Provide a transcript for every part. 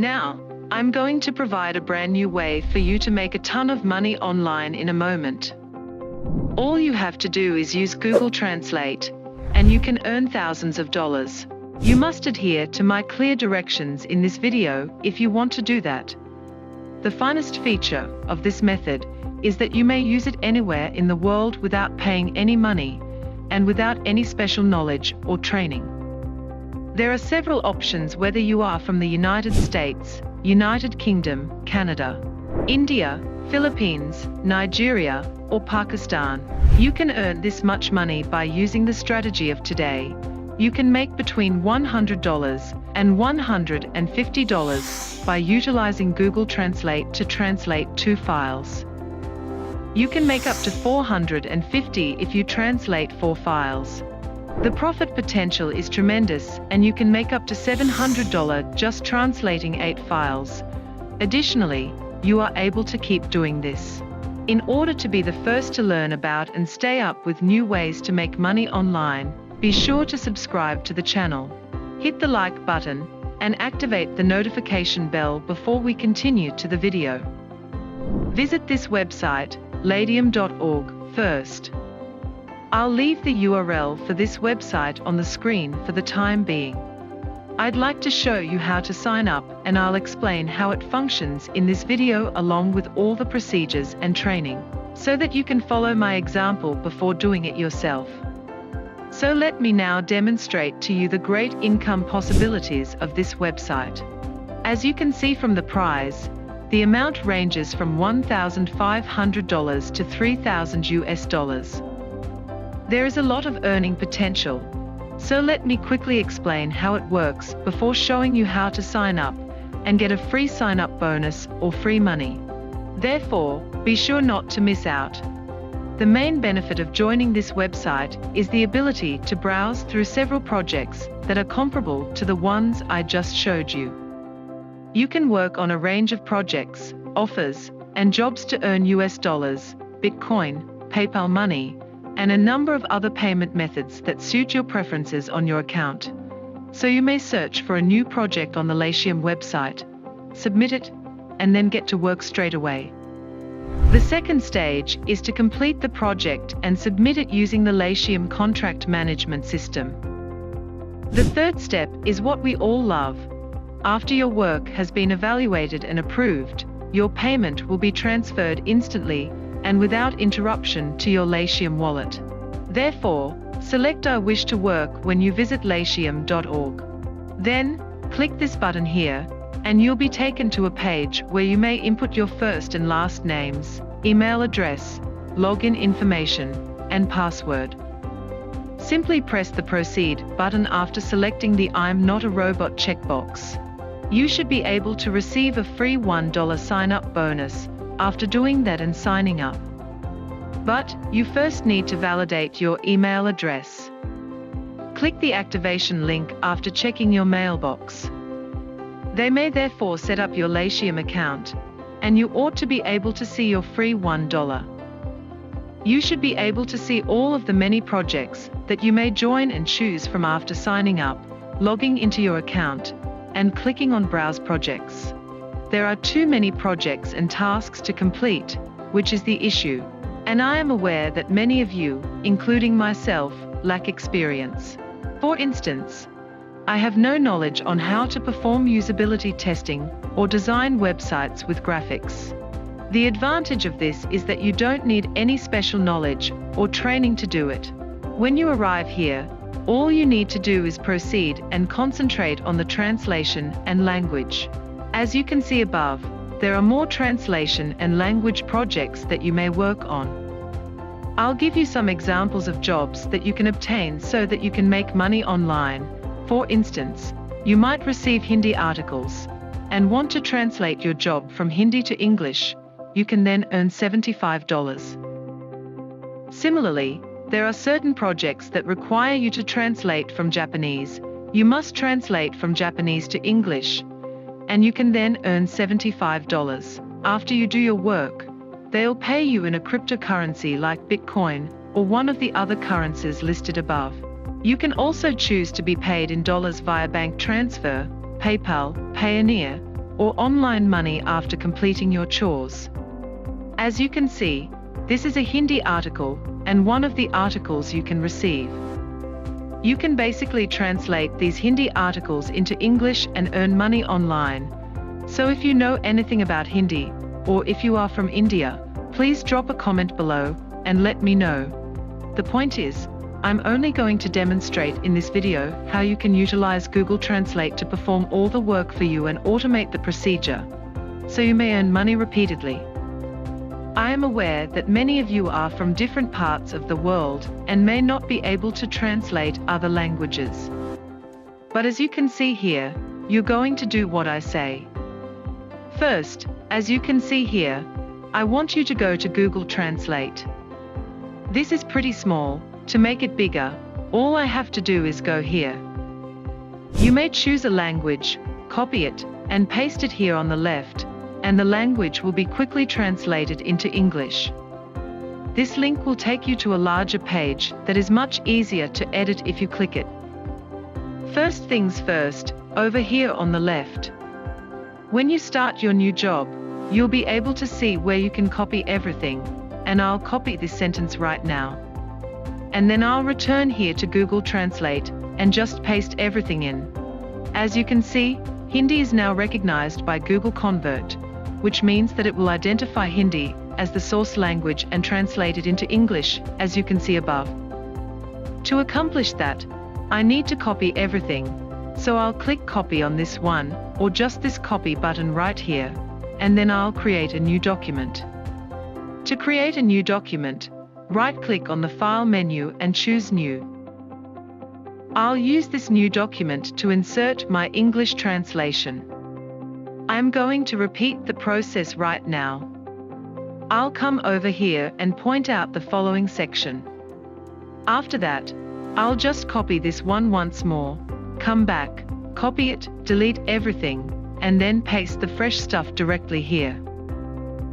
Now, I'm going to provide a brand new way for you to make a ton of money online in a moment. All you have to do is use Google Translate, and you can earn thousands of dollars. You must adhere to my clear directions in this video if you want to do that. The finest feature of this method is that you may use it anywhere in the world without paying any money, and without any special knowledge or training. There are several options whether you are from the United States, United Kingdom, Canada, India, Philippines, Nigeria, or Pakistan. You can earn this much money by using the strategy of today. You can make between $100 and $150 by utilizing Google Translate to translate 2 files. You can make up to $450 if you translate 4 files. The profit potential is tremendous, and you can make up to $700 just translating 8 files. Additionally, you are able to keep doing this. In order to be the first to learn about and stay up with new ways to make money online, be sure to subscribe to the channel. Hit the like button and activate the notification bell before we continue to the video. Visit this website, ladium.org, first. I'll leave the URL for this website on the screen for the time being. I'd like to show you how to sign up, and I'll explain how it functions in this video along with all the procedures and training, so that you can follow my example before doing it yourself. So let me now demonstrate to you the great income possibilities of this website. As you can see from the prize, the amount ranges from $1,500 to $3,000 US. There is a lot of earning potential, so let me quickly explain how it works before showing you how to sign up and get a free sign-up bonus or free money. Therefore, be sure not to miss out. The main benefit of joining this website is the ability to browse through several projects that are comparable to the ones I just showed you. You can work on a range of projects, offers, and jobs to earn US dollars, Bitcoin, PayPal money, and a number of other payment methods that suit your preferences on your account. So you may search for a new project on the Latium website, submit it, and then get to work straight away. The second stage is to complete the project and submit it using the Latium contract management system. The third step is what we all love. After your work has been evaluated and approved, your payment will be transferred instantly and without interruption to your Latium wallet. Therefore, select I wish to work when you visit latium.org. Then, click this button here, and you'll be taken to a page where you may input your first and last names, email address, login information, and password. Simply press the Proceed button after selecting the I'm not a robot checkbox. You should be able to receive a free $1 sign-up bonus after doing that and signing up. But, you first need to validate your email address. Click the activation link after checking your mailbox. They may therefore set up your Latium account, and you ought to be able to see your free $1. You should be able to see all of the many projects that you may join and choose from after signing up, logging into your account, and clicking on Browse Projects. There are too many projects and tasks to complete, which is the issue, and I am aware that many of you, including myself, lack experience. For instance, I have no knowledge on how to perform usability testing or design websites with graphics. The advantage of this is that you don't need any special knowledge or training to do it. When you arrive here, all you need to do is proceed and concentrate on the translation and language. As you can see above, there are more translation and language projects that you may work on. I'll give you some examples of jobs that you can obtain so that you can make money online. For instance, you might receive Hindi articles and want to translate your job from Hindi to English. You can then earn $75. Similarly, there are certain projects that require you to translate from Japanese. You must translate from Japanese to English, and you can then earn $75. After you do your work, they'll pay you in a cryptocurrency like Bitcoin or one of the other currencies listed above. You can also choose to be paid in dollars via bank transfer, PayPal, Payoneer, or online money after completing your chores. As you can see, this is a Hindi article, and one of the articles you can receive. You can basically translate these Hindi articles into English and earn money online. So if you know anything about Hindi, or if you are from India, please drop a comment below and let me know. The point is, I'm only going to demonstrate in this video how you can utilize Google Translate to perform all the work for you and automate the procedure, so you may earn money repeatedly. I am aware that many of you are from different parts of the world and may not be able to translate other languages. But as you can see here, you're going to do what I say. First, as you can see here, I want you to go to Google Translate. This is pretty small. To make it bigger, all I have to do is go here. You may choose a language, copy it, and paste it here on the left, and the language will be quickly translated into English. This link will take you to a larger page that is much easier to edit if you click it. First things first, over here on the left. When you start your new job, you'll be able to see where you can copy everything, and I'll copy this sentence right now. And then I'll return here to Google Translate and just paste everything in. As you can see, Hindi is now recognized by Google Convert, which means that it will identify Hindi as the source language and translate it into English, as you can see above. To accomplish that, I need to copy everything, so I'll click copy on this one, or just this copy button right here, and then I'll create a new document. To create a new document, right-click on the File menu and choose New. I'll use this new document to insert my English translation. I'm going to repeat the process right now. I'll come over here and point out the following section. After that, I'll just copy this one once more, come back, copy it, delete everything, and then paste the fresh stuff directly here.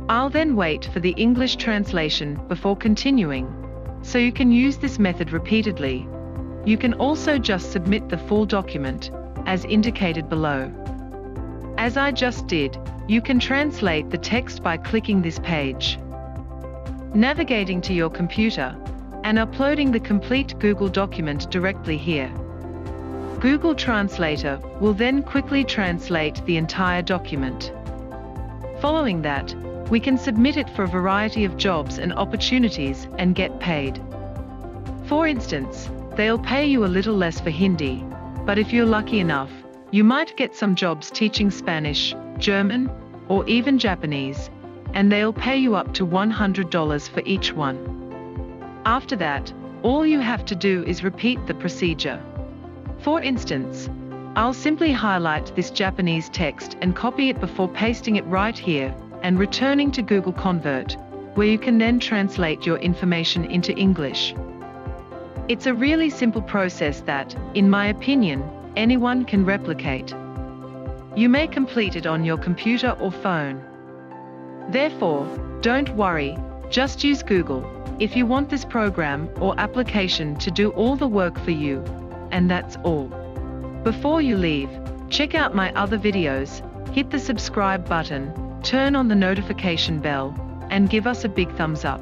I'll then wait for the English translation before continuing, so you can use this method repeatedly. You can also just submit the full document, as indicated below. As I just did, you can translate the text by clicking this page, navigating to your computer, and uploading the complete Google document directly here. Google Translator will then quickly translate the entire document. Following that, we can submit it for a variety of jobs and opportunities and get paid. For instance, they'll pay you a little less for Hindi, but if you're lucky enough, you might get some jobs teaching Spanish, German, or even Japanese, and they'll pay you up to $100 for each one. After that, all you have to do is repeat the procedure. For instance, I'll simply highlight this Japanese text and copy it before pasting it right here, and returning to Google Convert, where you can then translate your information into English. It's a really simple process that, in my opinion, anyone can replicate. You may complete it on your computer or phone. Therefore, don't worry, just use Google if you want this program or application to do all the work for you, and that's all. Before you leave, check out my other videos, hit the subscribe button, turn on the notification bell, and give us a big thumbs up.